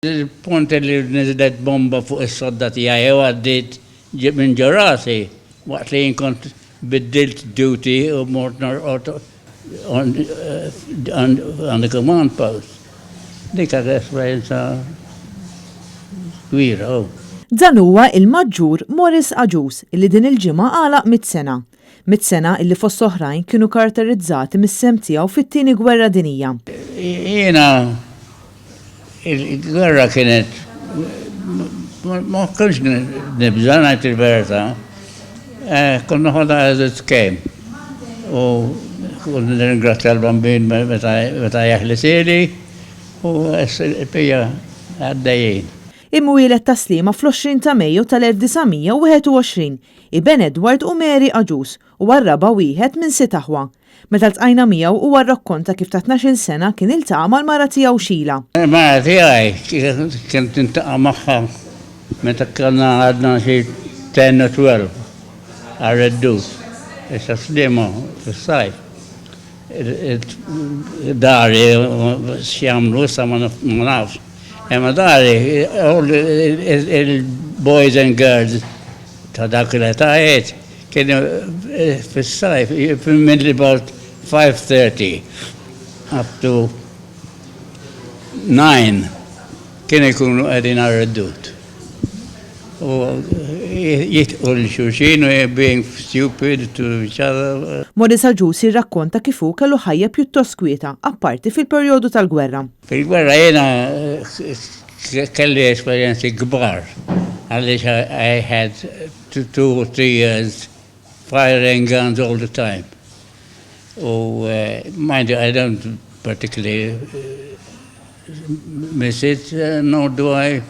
Il-punt li nizdet bomba fuq is-sodda tiegħi u għaddit minn ġorasi waqt li jinkont biddilt duty u mort on the command post. Dik għad esperienza kwira. Dan huwa il-Maġġur Morris Aġus illi din il-ġimgħa għalaq 100 sena. 100 sena illi fost oħrajn kienu karatterizzati mis-sem tiegħu fit-tieni gwerra dinjija. Jiena il-gwerra kienet ma konx nibża ngħid il-verità. Konna ħodha as it came. U konna nirringrazzja l-bambin meta jaħlisili u pija għaddejjin. Imwielet taslima fl-20 ta' Mejju tal-1921 Iben Edward u Mary Aġus u għarraba wieħed minn 6 aħwa. Meta ltqajna miegħu huwa rrakkonta kif ta' 12 sena kien iltaqa' mal-mara tiegħu Xila. Mara tiegħi kien tintaqa' magħha meta kellna għadna xi 10 u 12 għar-reddut. Issa slima fis-sajf. Dari x'jagħmlu issa ma nafx. Emma dari, all il-boys and girls ta' dak l-etajiet kienu fis-sajf minn about 5:30 up to 9 kienu jkunu qegħdin għar-reddut. U jitqu l-xulxin u being stupid to each other. Morris Aġus jirrakkonta kif hu kellu ħajja pjuttost kwieta, apparti fil-perjodu tal-gwerra. Fil-gwerra jiena kelli esperjenzi kbar għaliex I had 2 or 3 years firing guns all the time. Mind you, I don't particularly miss it, nor do I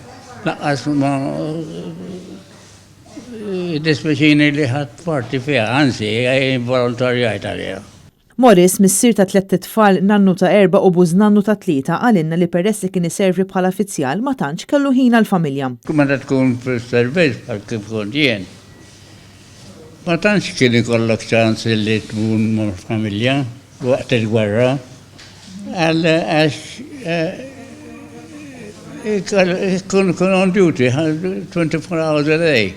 laqas ma dispeċini li ħadd parti fiha, anzi, volontarjajt għaliha. Morris, missier ta' 3 tfal, nannu ta' 4 u buż nannu ta' 3, għalinna li peress li kien iservi bħala uffizjal ma tantx kellu ħin għall-familja. Meta tkun fis-servizz bħal kif kont jien. Ma tantx kien ikollok ċans li tkun mal-familja waqt il-gwerra. Għax kun on duty 24 hours a day.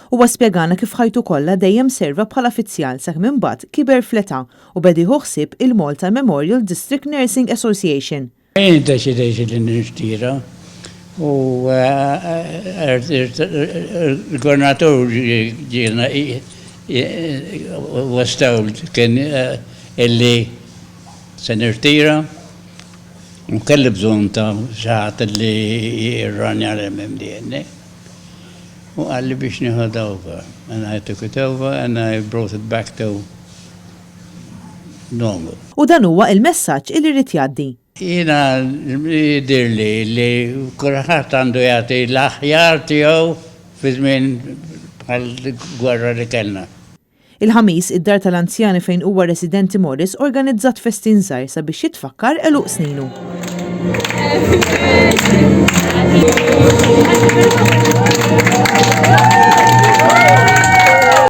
Huwa spjegana kif ħajtu kollha dejjem serva bħala uffizjal sakemm imbagħad kiber fl-età u bedi ħsieb il-Malta Memorial District Nursing Association. Jien deċidejt li nirtira u il-gvernatur ġiena was told kien illi se nirtira u kelli bżonn ta' xaħat li jirranja l-MMDN. U għalli biex nieħod over. And I took it over and I brought it back to normal. U dan huwa il-messaġġ li rrid jgħaddi. Jiena jidirli li kulħadd għandu jagħti l-aħjar tiegħu fi żmien bħal-gwerra li kellna. Il-ħamis id-dar tal-anzjani fejn huwa residenti Morris organizzat festin żgħir sabiex jitfakkar eluq sninu.